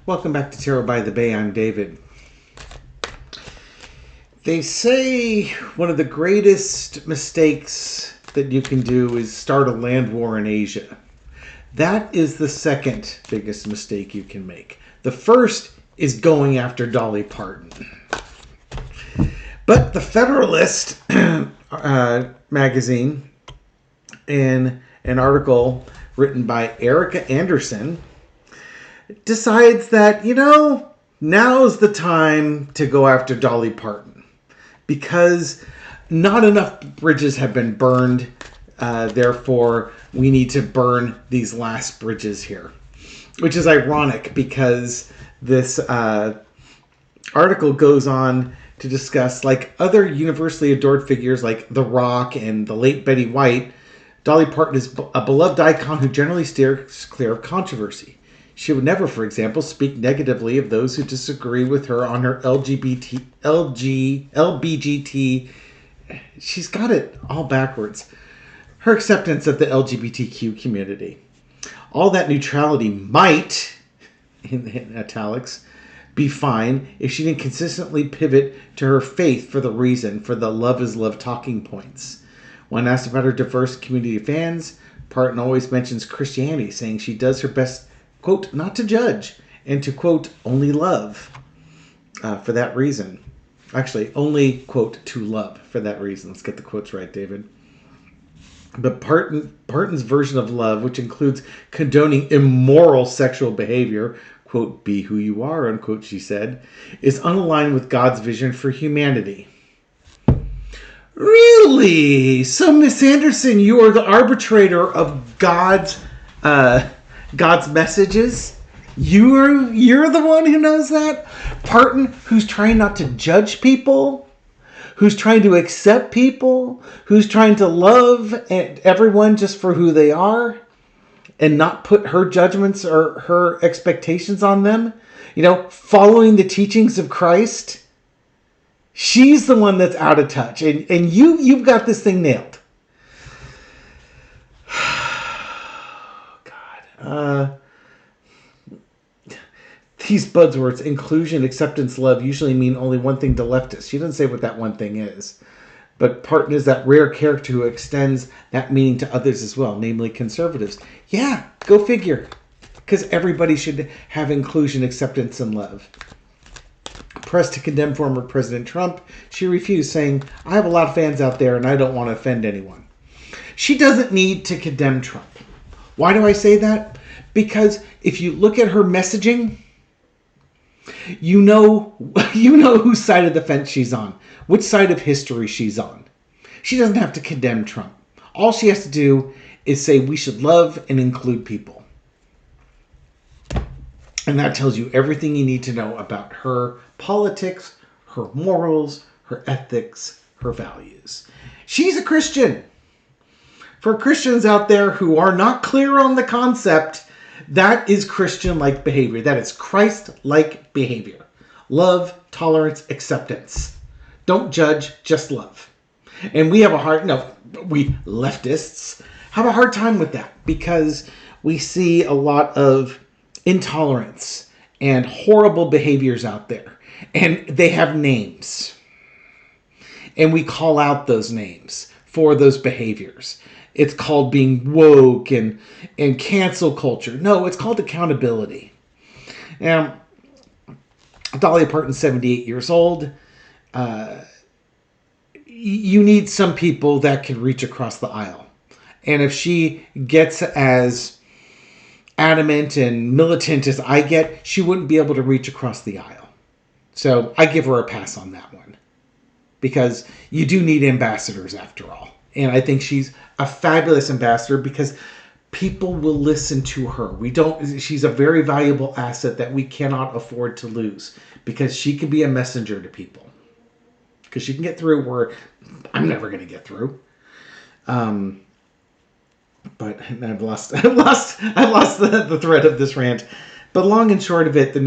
Welcome back to Tarot by the Bay. I'm David. They say one of the greatest mistakes that you can do is start a land war in Asia. That is the second biggest mistake you can make. The first is going after Dolly Parton. But the Federalist magazine, in an article written by Ericka Andersen, decides that, now's the time to go after Dolly Parton because not enough bridges have been burned. Therefore, we need to burn these last bridges here, which is ironic because this article goes on to discuss, like other universally adored figures like The Rock and the late Betty White, Dolly Parton is a beloved icon who generally steers clear of controversy. She would never, for example, speak negatively of those who disagree with her on her LBGT. She's got it all backwards. Her acceptance of the LGBTQ community. All that neutrality might, in italics, be fine if she didn't consistently pivot to her faith for the love is love talking points. When asked about her diverse community of fans, Parton always mentions Christianity, saying she does her best, quote, not to judge, and to, quote, only love for that reason. Actually, only, quote, to love for that reason. Let's get the quotes right, David. But Parton's version of love, which includes condoning immoral sexual behavior, quote, be who you are, unquote, she said, is unaligned with God's vision for humanity. Really? So, Miss Andersen, you are the arbitrator of God's messages? You're the one who knows that? Parton, who's trying not to judge people, who's trying to accept people, who's trying to love everyone just for who they are and not put her judgments or her expectations on them, following the teachings of Christ. She's the one that's out of touch, and you've got this thing nailed. These buzzwords, inclusion, acceptance, love, usually mean only one thing to leftists. She doesn't say what that one thing is. But Parton is that rare character who extends that meaning to others as well, namely conservatives. Yeah, go figure. Because everybody should have inclusion, acceptance, and love. Pressed to condemn former President Trump, she refused, saying, I have a lot of fans out there and I don't want to offend anyone. She doesn't need to condemn Trump. Why do I say that? Because if you look at her messaging, you know whose side of the fence she's on, which side of history she's on. She doesn't have to condemn Trump. All she has to do is say we should love and include people. And that tells you everything you need to know about her politics, her morals, her ethics, her values. She's a Christian. For Christians out there who are not clear on the concept, that is Christian-like behavior. That is Christ-like behavior. Love, tolerance, acceptance. Don't judge, just love. And we leftists have a hard time with that because we see a lot of intolerance and horrible behaviors out there. And they have names. And we call out those names for those behaviors. It's called being woke and cancel culture. No, it's called accountability. Now, Dolly Parton's 78 years old. You need some people that can reach across the aisle. And if she gets as adamant and militant as I get, she wouldn't be able to reach across the aisle. So I give her a pass on that one. Because you do need ambassadors after all. And I think she's a fabulous ambassador because people will listen to her. She's a very valuable asset that we cannot afford to lose because she can be a messenger to people. Because she can get through where I'm never going to get through. But I've lost the thread of this rant. But long and short of it, the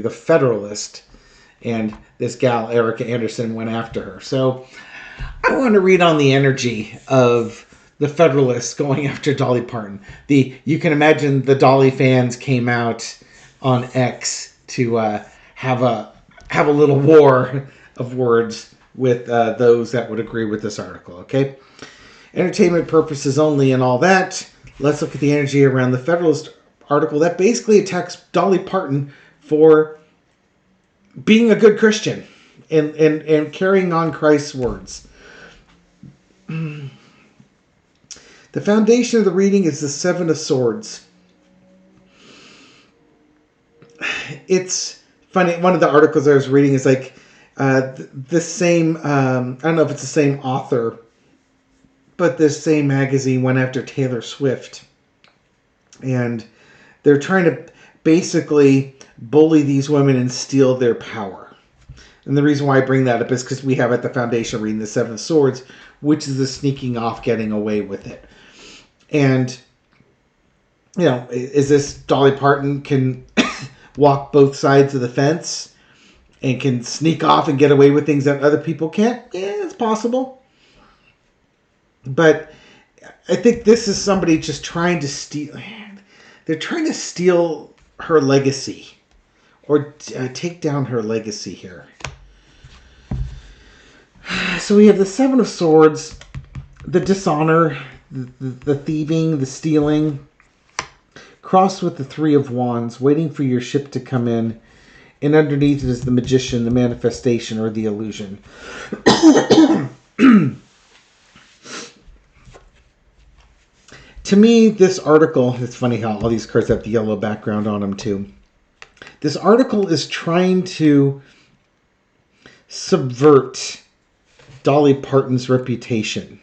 Federalist and this gal, Ericka Andersen, went after her. So I want to read on the energy of the Federalists going after Dolly Parton. You can imagine the Dolly fans came out on X to have a little war of words with those that would agree with this article. Okay, entertainment purposes only and all that. Let's look at the energy around the Federalist article that basically attacks Dolly Parton for being a good Christian and carrying on Christ's words. The foundation of the reading is the Seven of Swords. It's funny. One of the articles I was reading is like the same. I don't know if it's the same author, but this same magazine went after Taylor Swift, and they're trying to basically bully these women and steal their power. And the reason why I bring that up is because we have at the foundation reading the Seven of Swords, which is the sneaking off, getting away with it. And, you know, is this Dolly Parton can walk both sides of the fence and can sneak off and get away with things that other people can't? Yeah, it's possible. But I think this is somebody just trying to steal. They're trying to steal her legacy or take down her legacy here. So we have the Seven of Swords, the dishonor, the thieving, the stealing, crossed with the Three of Wands, waiting for your ship to come in. And underneath it is the magician, the manifestation, or the illusion. To me, this article, it's funny how all these cards have the yellow background on them too. This article is trying to subvert Dolly Parton's reputation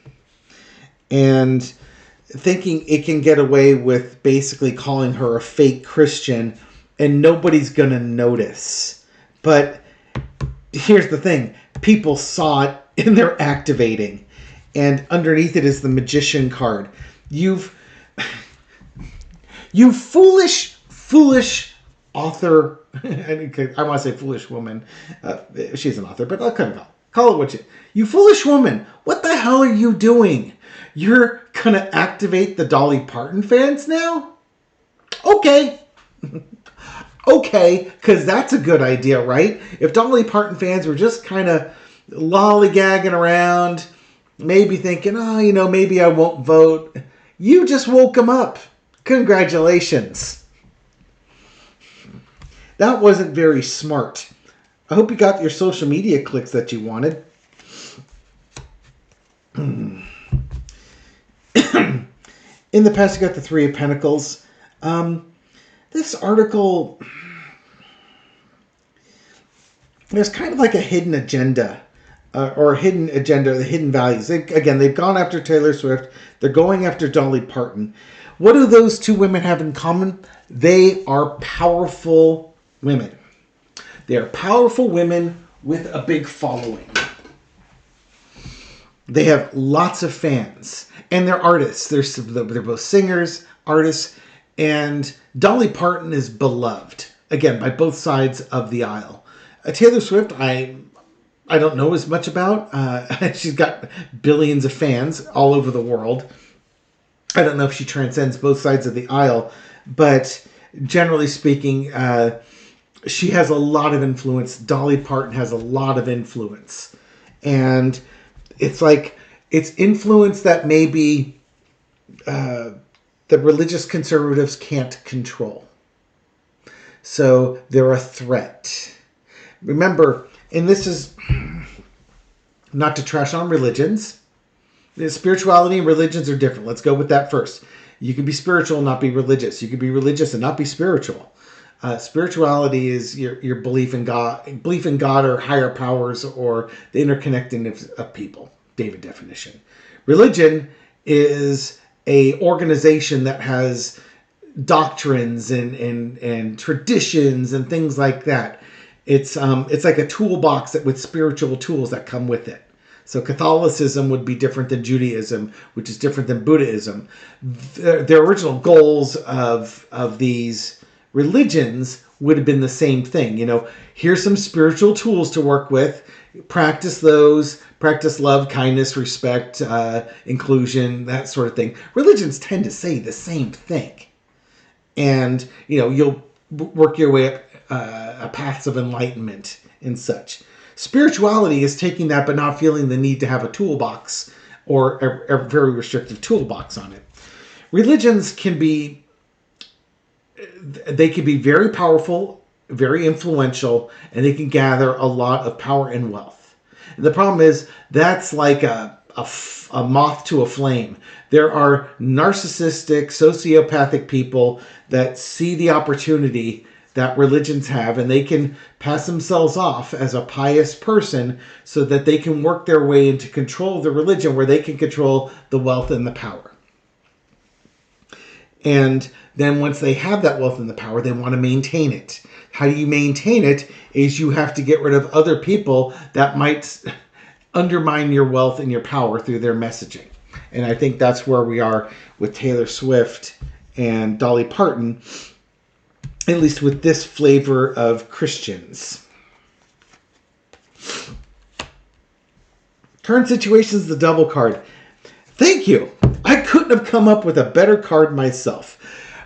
and thinking it can get away with basically calling her a fake Christian and nobody's going to notice. But here's the thing. People saw it and they're activating. And underneath it is the magician card. You foolish author. I want to say foolish woman. She's an author, but I'll call it what you foolish woman. What the hell are you doing? You're going to activate the Dolly Parton fans now? Okay. Okay, because that's a good idea, right? If Dolly Parton fans were just kind of lollygagging around, maybe thinking, oh, you know, maybe I won't vote. You just woke them up. Congratulations. That wasn't very smart. I hope you got your social media clicks that you wanted. In the past, you got the Three of Pentacles. This article, there's kind of like a hidden agenda. The hidden values. They've gone after Taylor Swift. They're going after Dolly Parton. What do those two women have in common? They are powerful women. They are powerful women with a big following. They have lots of fans. And they're artists. They're both singers, artists. And Dolly Parton is beloved. Again, by both sides of the aisle. Taylor Swift, I don't know as much about. She's got billions of fans all over the world. I don't know if she transcends both sides of the aisle, but generally speaking, she has a lot of influence. Dolly Parton has a lot of influence. And it's like, it's influence that maybe the religious conservatives can't control. So they're a threat. Remember, and this is not to trash on religions. Spirituality and religions are different. Let's go with that first. You can be spiritual and not be religious. You can be religious and not be spiritual. Spirituality is your belief in God or higher powers or the interconnectedness of people. David definition. Religion is a organization that has doctrines and traditions and things like that. It's like a toolbox with spiritual tools that come with it. So Catholicism would be different than Judaism, which is different than Buddhism. The original goals of these religions would have been the same thing. You know, here's some spiritual tools to work with. Practice those. Practice love, kindness, respect, inclusion, that sort of thing. Religions tend to say the same thing. And, you'll work your way up paths of enlightenment and such. Spirituality is taking that but not feeling the need to have a toolbox or a very restrictive toolbox on it. Religions can be very powerful, very influential, and they can gather a lot of power and wealth. And the problem is that's like a moth to a flame. There are narcissistic, sociopathic people that see the opportunity that religions have, and they can pass themselves off as a pious person so that they can work their way into control of the religion, where they can control the wealth and the power. And then once they have that wealth and the power, they want to maintain it. How do you maintain it? Is you have to get rid of other people that might undermine your wealth and your power through their messaging. And I think that's where we are with Taylor Swift and Dolly Parton, at least with this flavor of Christians. Current situation is the double card. Thank you. I couldn't have come up with a better card myself.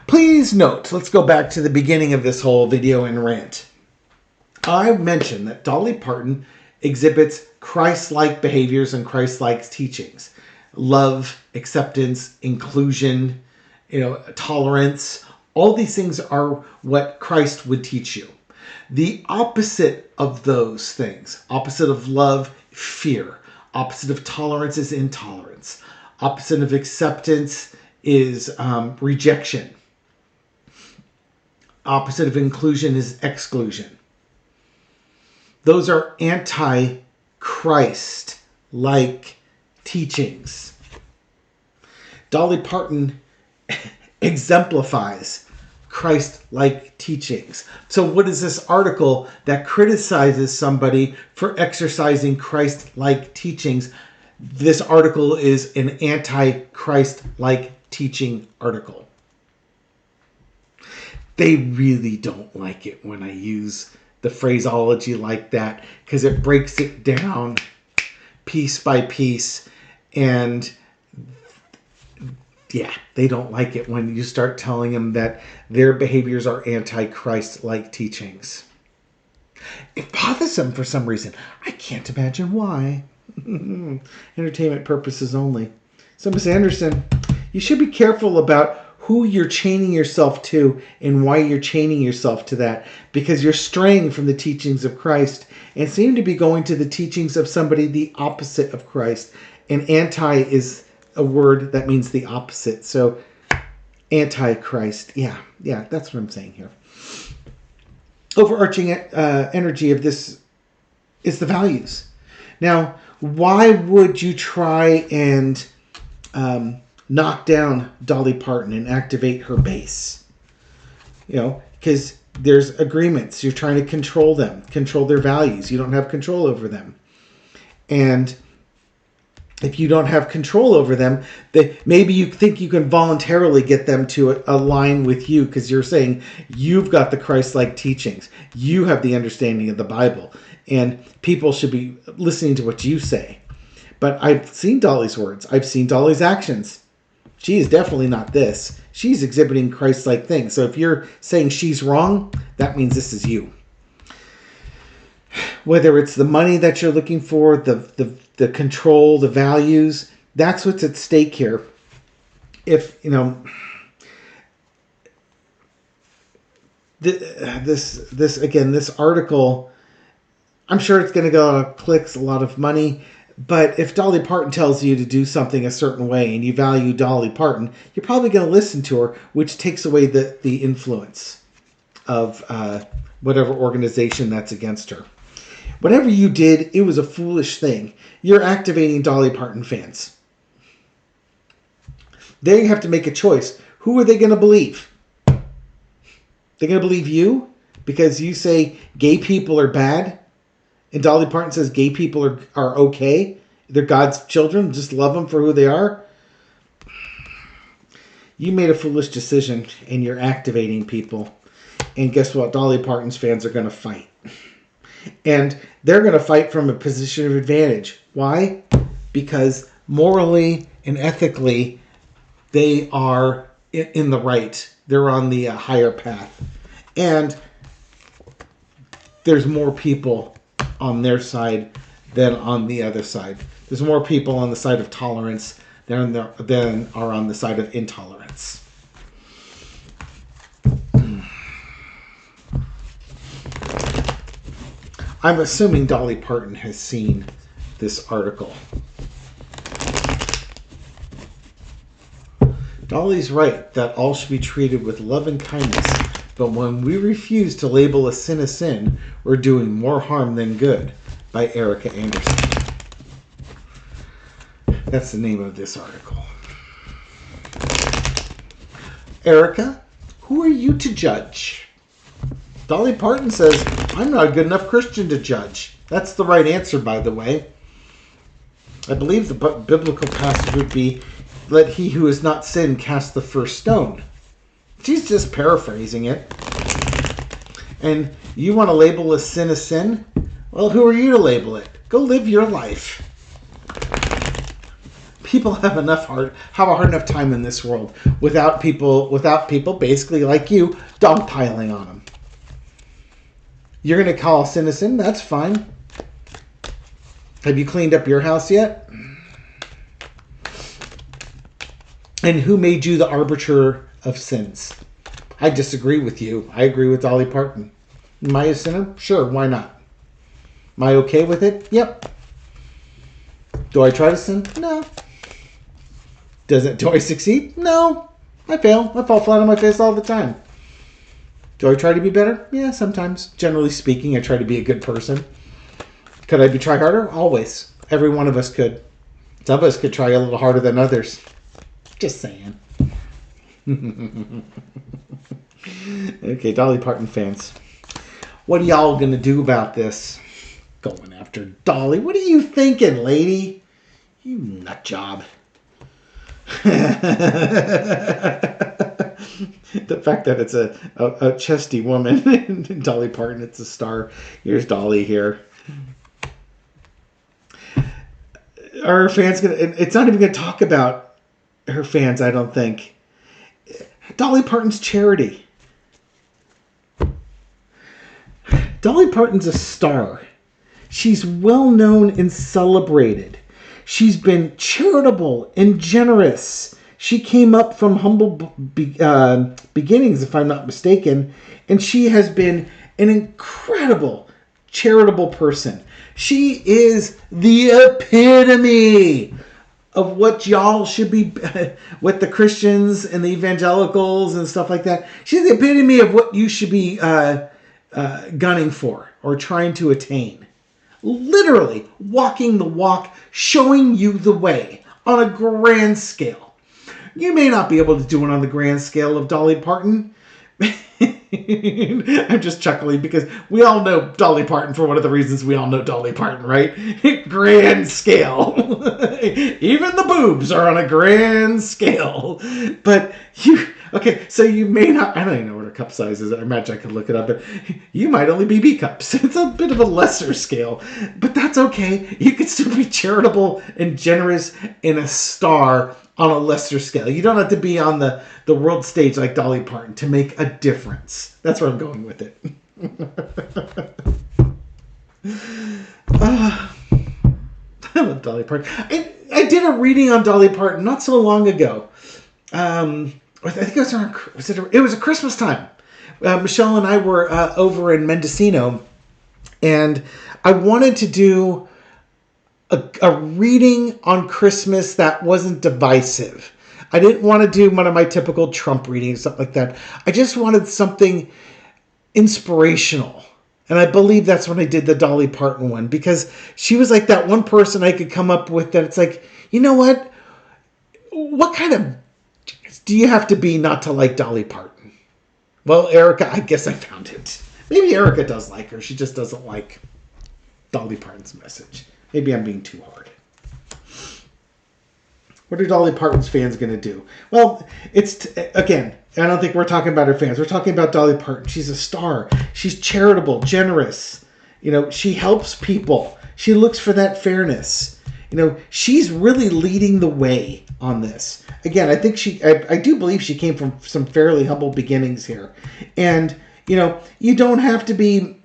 Please note, let's go back to the beginning of this whole video and rant. I mentioned that Dolly Parton exhibits Christ-like behaviors and Christ-like teachings. Love, acceptance, inclusion, tolerance. All these things are what Christ would teach you. The opposite of those things, opposite of love, fear. Opposite of tolerance is intolerance. Opposite of acceptance is rejection. Opposite of inclusion is exclusion. Those are anti-Christ-like teachings. Dolly Parton exemplifies Christ-like teachings. So what is this article that criticizes somebody for exercising Christ-like teachings? This article is an anti-Christ-like teaching article. They really don't like it when I use the phraseology like that, because it breaks it down piece by piece. And yeah, they don't like it when you start telling them that their behaviors are anti-Christ-like teachings. It bothers them for some reason. I can't imagine why. Entertainment purposes only. So, Miss Andersen, you should be careful about who you're chaining yourself to and why you're chaining yourself to that, because you're straying from the teachings of Christ and seem to be going to the teachings of somebody the opposite of Christ. And anti is a word that means the opposite. So anti-Christ. Yeah, that's what I'm saying here. Overarching energy of this is the values. Now, why would you try and knock down Dolly Parton and activate her base? Because there's agreements. You're trying to control them, control their values. You don't have control over them. And if you don't have control over them, maybe you think you can voluntarily get them to align with you because you're saying you've got the Christ-like teachings. You have the understanding of the Bible. And people should be listening to what you say. But I've seen Dolly's words. I've seen Dolly's actions. She is definitely not this. She's exhibiting Christ-like things. So if you're saying she's wrong, that means this is you. Whether it's the money that you're looking for, the control, the values, that's what's at stake here. If, this article, I'm sure it's going to go on clicks, a lot of money. But if Dolly Parton tells you to do something a certain way and you value Dolly Parton, you're probably going to listen to her, which takes away the influence of whatever organization that's against her. Whatever you did, it was a foolish thing. You're activating Dolly Parton fans. They have to make a choice. Who are they going to believe? They're going to believe you because you say gay people are bad? And Dolly Parton says gay people are okay. They're God's children. Just love them for who they are. You made a foolish decision and you're activating people. And guess what? Dolly Parton's fans are going to fight. And they're going to fight from a position of advantage. Why? Because morally and ethically, they are in the right. They're on the higher path. And there's more people on their side than on the other side. There's more people on the side of tolerance than are on the side of intolerance. I'm assuming Dolly Parton has seen this article. Dolly's right that all should be treated with love and kindness, but when we refuse to label a sin, we're doing more harm than good, by Ericka Andersen. That's the name of this article. Ericka, who are you to judge? Dolly Parton says, I'm not a good enough Christian to judge. That's the right answer, by the way. I believe the biblical passage would be, let he who has not sinned cast the first stone. She's just paraphrasing it. And you want to label a sin? Well, who are you to label it? Go live your life. People have a hard enough time in this world without people basically like you dogpiling on them. You're going to call sin? That's fine. Have you cleaned up your house yet? And who made you the arbiter of sins? I disagree with you. I agree with Dolly Parton. Am I a sinner? Sure, why not? Am I okay with it? Yep. Do I try to sin? No. Do I succeed? No. I fail. I fall flat on my face all the time. Do I try to be better? Yeah, sometimes. Generally speaking, I try to be a good person. Could I try harder? Always. Every one of us could. Some of us could try a little harder than others. Just saying. Okay, Dolly Parton fans. What are y'all going to do about this? Going after Dolly. What are you thinking, lady? You nut job. The fact that it's a chesty woman, Dolly Parton, it's a star. Here's Dolly here. Are her fans gonna? It's not even gonna talk about her fans, I don't think. Dolly Parton's charity. Dolly Parton's a star. She's well known and celebrated. She's been charitable and generous. She came up from humble beginnings, if I'm not mistaken, and she has been an incredible charitable person. She is the epitome of what y'all should be, with the Christians and the evangelicals and stuff like that. She's the epitome of what you should be gunning for or trying to attain. Literally walking the walk, showing you the way on a grand scale. You may not be able to do it on the grand scale of Dolly Parton. I'm just chuckling because we all know Dolly Parton for one of the reasons we all know Dolly Parton, right? Grand scale. Even the boobs are on a grand scale. But so you may not, I don't even know what her cup size is. I imagine I could look it up, but you might only be B cups. It's a bit of a lesser scale, but that's okay. You could still be charitable and generous and a star on a lesser scale. You don't have to be on the world stage like Dolly Parton to make a difference. That's where I'm going with it. I love Dolly Parton. I did a reading on Dolly Parton not so long ago. I think it was a Christmas time. Michelle and I were over in Mendocino, and I wanted to do a reading on Christmas that wasn't divisive. I didn't want to do one of my typical Trump readings, something like that. I just wanted something inspirational. And I believe that's when I did the Dolly Parton one, because she was like that one person I could come up with that it's like, you know what? What kind of do you have to be not to like Dolly Parton? Well, Ericka, I guess I found it. Maybe Ericka does like her. She just doesn't like Dolly Parton's message. Maybe I'm being too hard. What are Dolly Parton's fans going to do? Well, again, I don't think we're talking about her fans. We're talking about Dolly Parton. She's a star. She's charitable, generous. She helps people. She looks for that fairness. She's really leading the way on this. Again, I think I do believe she came from some fairly humble beginnings here. And, you don't have to be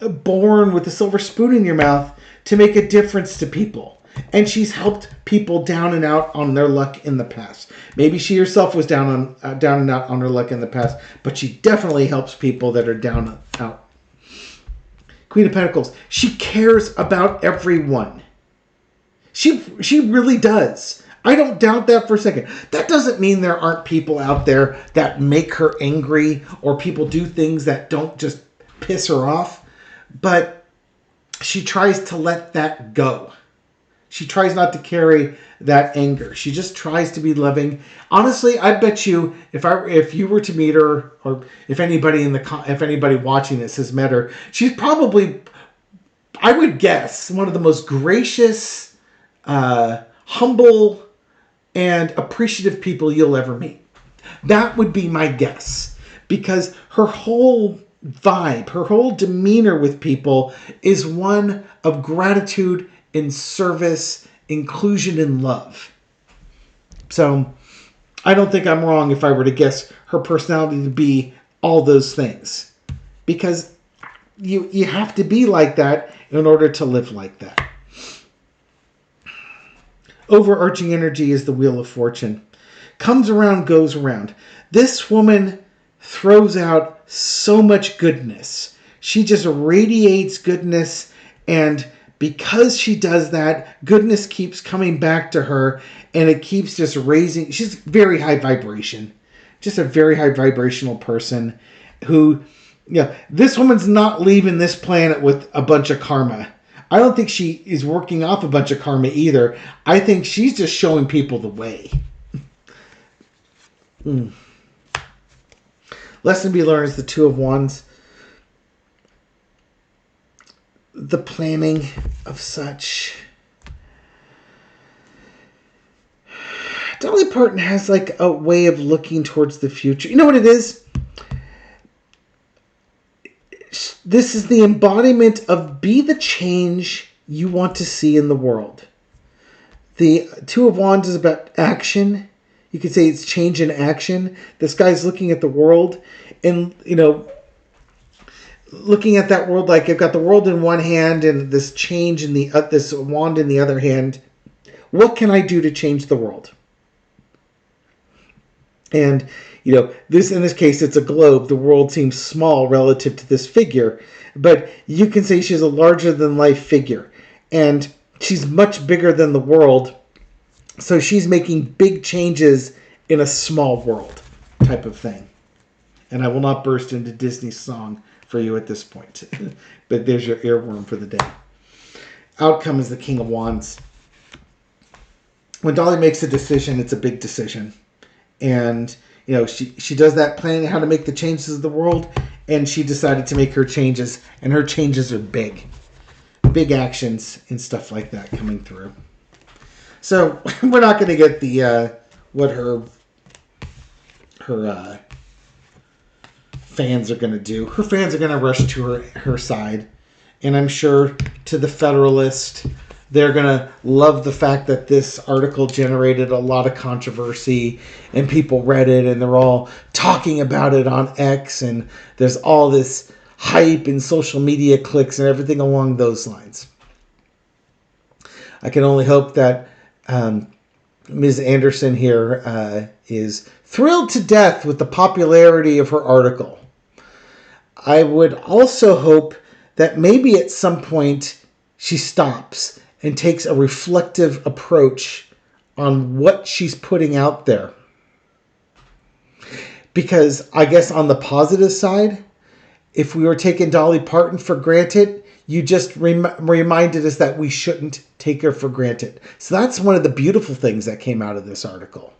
born with a silver spoon in your mouth to make a difference to people. And she's helped people down and out on their luck in the past. Maybe she herself was down and out on her luck in the past, but she definitely helps people that are down and out. Queen of Pentacles. She cares about everyone. She really does. I don't doubt that for a second. That doesn't mean there aren't people out there that make her angry or people do things that don't just piss her off. But she tries to let that go. She tries not to carry that anger. She just tries to be loving. Honestly, I bet you if you were to meet her, or if anybody watching this has met her, she's probably, I would guess, one of the most gracious, humble, and appreciative people you'll ever meet. That would be my guess, because her whole vibe, her whole demeanor with people is one of gratitude, in service, inclusion, and love. So I don't think I'm wrong if I were to guess her personality to be all those things, because you have to be like that in order to live like that. Overarching energy is the Wheel of Fortune. Comes around, goes around. This woman throws out so much goodness. She just radiates goodness, and because she does that, goodness keeps coming back to her, and it keeps just raising. She's very high vibration. Just a very high vibrational person who, this woman's not leaving this planet with a bunch of karma. I don't think she is working off a bunch of karma either. I think she's just showing people the way. Lesson to be learned is the Two of Wands. The planning of such. Dolly Parton has like a way of looking towards the future. You know what it is? This is the embodiment of be the change you want to see in the world. The Two of Wands is about action. You could say it's change in action. This guy's looking at the world and, looking at that world like I've got the world in one hand and this change in this wand in the other hand. What can I do to change the world? And, in this case, it's a globe. The world seems small relative to this figure, but you can say she's a larger than life figure, and she's much bigger than the world. So she's making big changes in a small world type of thing. And I will not burst into Disney's song for you at this point. But there's your earworm for the day. Outcome is the King of Wands. When Dolly makes a decision, it's a big decision. And, she does that planning how to make the changes of the world. And she decided to make her changes. And her changes are big. Big actions and stuff like that coming through. So, we're not going to get the, what her fans are going to do. Her fans are going to rush to her side. And I'm sure to the Federalist, they're going to love the fact that this article generated a lot of controversy and people read it and they're all talking about it on X and there's all this hype and social media clicks and everything along those lines. I can only hope that Ms. Andersen here is thrilled to death with the popularity of her article. I would also hope that maybe at some point she stops and takes a reflective approach on what she's putting out there. Because I guess on the positive side, if we were taking Dolly Parton for granted, you just reminded us that we shouldn't take her for granted. So that's one of the beautiful things that came out of this article.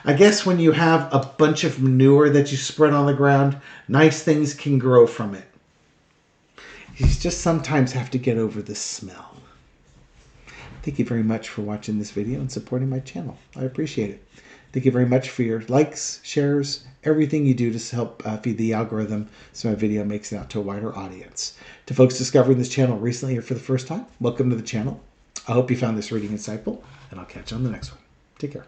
I guess when you have a bunch of manure that you spread on the ground, nice things can grow from it. You just sometimes have to get over the smell. Thank you very much for watching this video and supporting my channel. I appreciate it. Thank you very much for your likes, shares, everything you do to help feed the algorithm so my video makes it out to a wider audience. To folks discovering this channel recently or for the first time, welcome to the channel. I hope you found this reading insightful, and I'll catch you on the next one. Take care.